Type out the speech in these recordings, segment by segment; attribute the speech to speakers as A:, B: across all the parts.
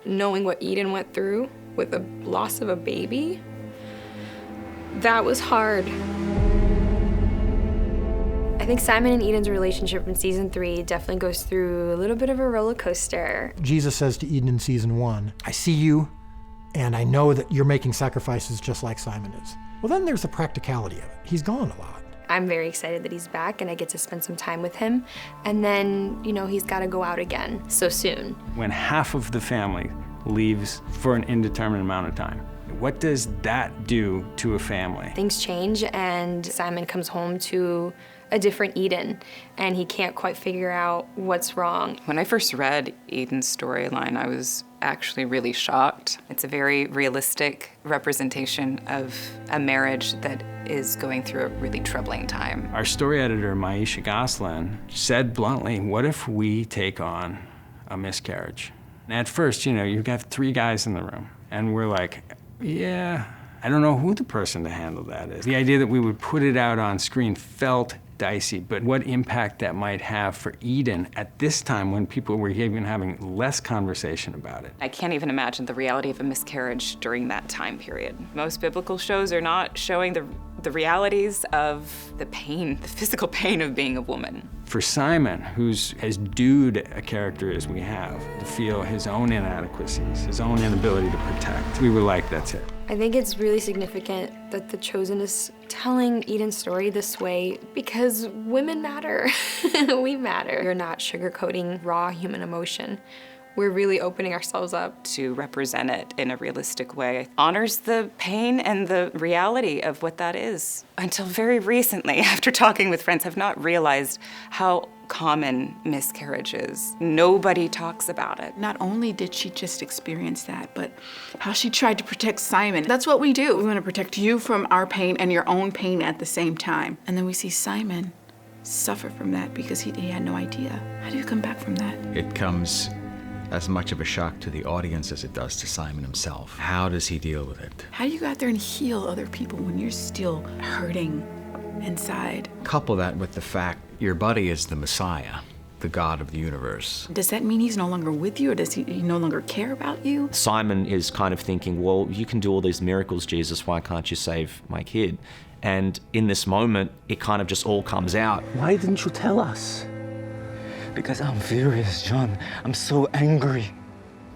A: knowing what Eden went through with the loss of a baby, that was hard. I think Simon and Eden's relationship in season 3 definitely goes through a little bit of a roller coaster.
B: Jesus says to Eden in season 1, I see you, and I know that you're making sacrifices just like Simon is. Well, then there's the practicality of it. He's gone a lot.
A: I'm very excited that he's back and I get to spend some time with him. And then, he's got to go out again so soon.
C: When half of the family leaves for an indeterminate amount of time, what does that do to a family?
A: Things change and Simon comes home to a different Eden and he can't quite figure out what's wrong.
D: When I first read Eden's storyline, I was actually really shocked. It's a very realistic representation of a marriage that is going through a really troubling time.
C: Our story editor, Maisha Goslin, said bluntly, what if we take on a miscarriage? And at first, you've got 3 guys in the room, and we're like, yeah, I don't know who the person to handle that is. The idea that we would put it out on screen felt dicey, but what impact that might have for Eden at this time when people were even having less conversation about it.
D: I can't even imagine the reality of a miscarriage during that time period. Most biblical shows are not showing the realities of the pain, the physical pain of being a woman.
C: For Simon, who's as dude a character as we have, to feel his own inadequacies, his own inability to protect, we were like, that's it.
A: I think it's really significant that The Chosen is telling Eden's story this way because women matter. We matter. We're not sugarcoating raw human emotion. We're really opening ourselves up.
D: To represent it in a realistic way honors the pain and the reality of what that is. Until very recently, after talking with friends, I've not realized how common miscarriage is. Nobody talks about it.
E: Not only did she just experience that, but how she tried to protect Simon. That's what we do. We want to protect you from our pain and your own pain at the same time. And then we see Simon suffer from that because he had no idea. How do you come back from that?
F: It comes as much of a shock to the audience as it does to Simon himself. How does he deal with it?
E: How do you go out there and heal other people when you're still hurting inside?
F: Couple that with the fact your buddy is the Messiah, the God of the universe.
E: Does that mean he's no longer with you, or does he no longer care about you?
G: Simon is kind of thinking, well, you can do all these miracles, Jesus, why can't you save my kid? And in this moment, it kind of just all comes out.
H: Why didn't you tell us? Because I'm furious, John. I'm so angry.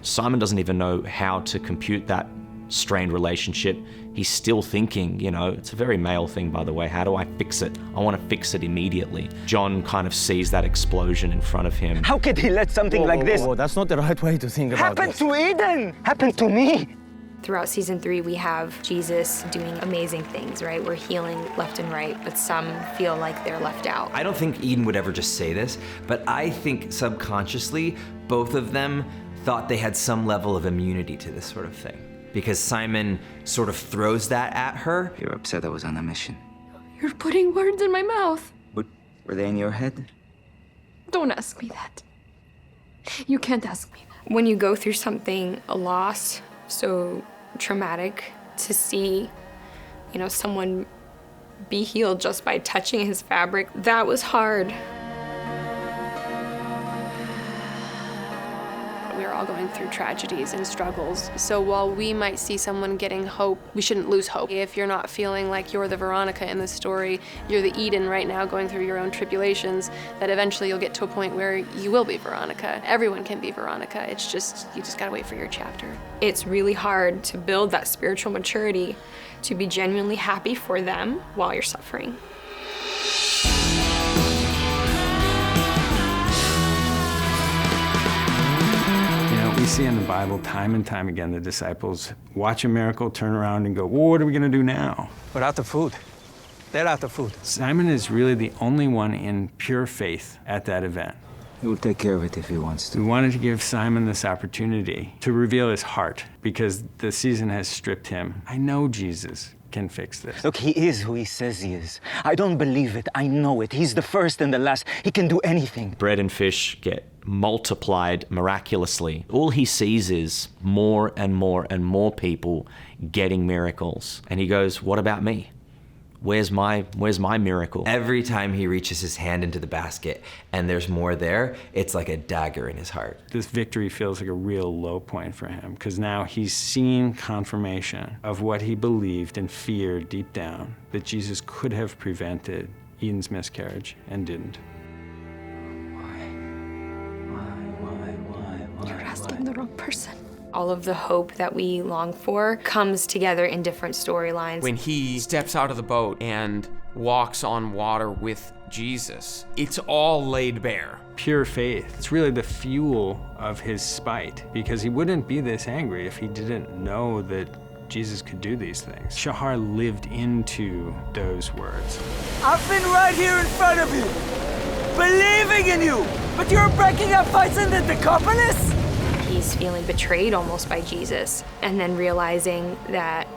G: Simon doesn't even know how to compute that strained relationship. He's still thinking, it's a very male thing, by the way, how do I fix it? I want to fix it immediately. John kind of sees that explosion in front of him.
H: How could he let something like this
I: That's not the right way to think about
H: happen
I: this.
H: to Eden? Happen to me?
A: Throughout season 3, we have Jesus doing amazing things, right? We're healing left and right, but some feel like they're left out.
J: I don't think Eden would ever just say this, but I think subconsciously, both of them thought they had some level of immunity to this sort of thing. Because Simon sort of throws that at her.
H: You're upset I was on a mission.
A: You're putting words in my mouth.
H: Were they in your head?
A: Don't ask me that. You can't ask me that. When you go through something, a loss so traumatic, to see, someone be healed just by touching his fabric, that was hard.
K: We're all going through tragedies and struggles. So while we might see someone getting hope, we shouldn't lose hope. If you're not feeling like you're the Veronica in this story, you're the Eden right now going through your own tribulations, that eventually you'll get to a point where you will be Veronica. Everyone can be Veronica. It's just, you just gotta wait for your chapter.
A: It's really hard to build that spiritual maturity to be genuinely happy for them while you're suffering.
C: We see in the Bible time and time again the disciples watch a miracle, turn around and go, well, what are we going to do now?
I: We're out of food. They're out of food.
C: Simon is really the only one in pure faith at that event.
H: He will take care of it if he wants to.
C: We wanted to give Simon this opportunity to reveal his heart because the season has stripped him. I know Jesus can fix this.
H: Look, he is who he says he is. I don't believe it. I know it. He's the first and the last. He can do anything.
G: Bread and fish get multiplied miraculously. All he sees is more and more and more people getting miracles. And he goes, what about me? Where's my miracle?
J: Every time he reaches his hand into the basket and there's more there, it's like a dagger in his heart.
C: This victory feels like a real low point for him because now he's seen confirmation of what he believed and feared deep down, that Jesus could have prevented Eden's miscarriage and didn't.
A: You're asking the wrong person. All of the hope that we long for comes together in different storylines.
L: When he steps out of the boat and walks on water with Jesus, it's all laid bare.
C: Pure faith. It's really the fuel of his spite, because he wouldn't be this angry if he didn't know that Jesus could do these things. Shahar lived into those words.
H: I've been right here in front of you, believing in you, but you're breaking up fights in the Decapolis?
A: He's feeling betrayed almost by Jesus, and then realizing that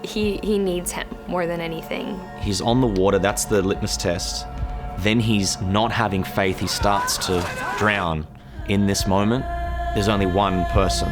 A: he needs him more than anything.
G: He's on the water, that's the litmus test. Then he's not having faith, he starts to drown. In this moment, there's only one person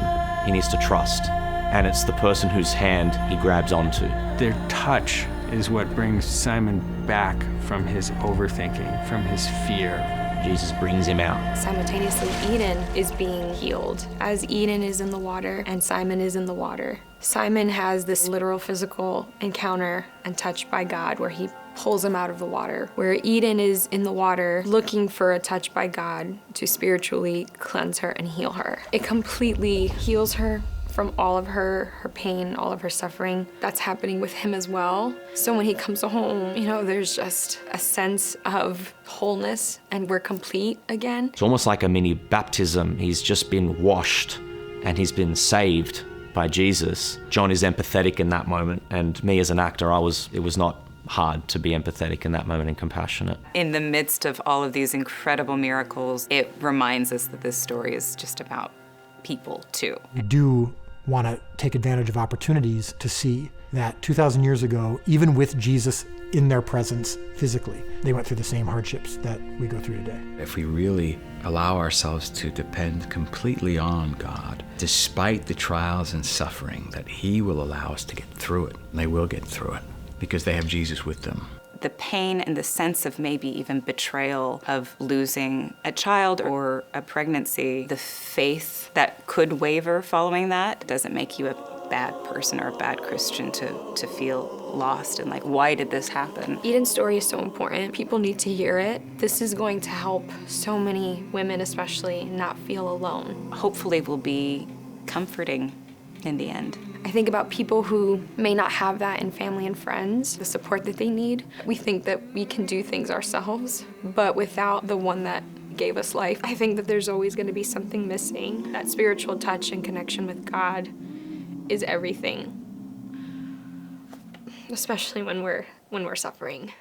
G: he needs to trust, and it's the person whose hand he grabs onto.
C: Their touch is what brings Simon back from his overthinking, from his fear.
G: Jesus brings him out.
A: Simultaneously, Eden is being healed as Eden is in the water and Simon is in the water. Simon has this literal physical encounter and touch by God where he pulls him out of the water, where Eden is in the water looking for a touch by God to spiritually cleanse her and heal her. It completely heals her from all of her pain, all of her suffering. That's happening with him as well. So when he comes home, there's just a sense of wholeness and we're complete again.
G: It's almost like a mini baptism. He's just been washed and he's been saved by Jesus. John is empathetic in that moment, and me as an actor, it was not hard to be empathetic in that moment and compassionate.
D: In the midst of all of these incredible miracles, it reminds us that this story is just about people too.
B: We do want to take advantage of opportunities to see that 2,000 years ago, even with Jesus in their presence physically, they went through the same hardships that we go through today.
F: If we really allow ourselves to depend completely on God, despite the trials and suffering, that He will allow us to get through it. And they will get through it because they have Jesus with them.
D: The pain and the sense of maybe even betrayal of losing a child or a pregnancy, the faith that could waver following that doesn't make you a bad person or a bad Christian to feel lost and like, why did this happen?
A: Eden's story is so important. People need to hear it. This is going to help so many women especially not feel alone.
D: Hopefully will be comforting in the end.
A: I think about people who may not have that in family and friends, the support that they need. We think that we can do things ourselves, but without the one that gave us life, I think that there's always going to be something missing. That spiritual touch and connection with God is everything, especially when we're suffering.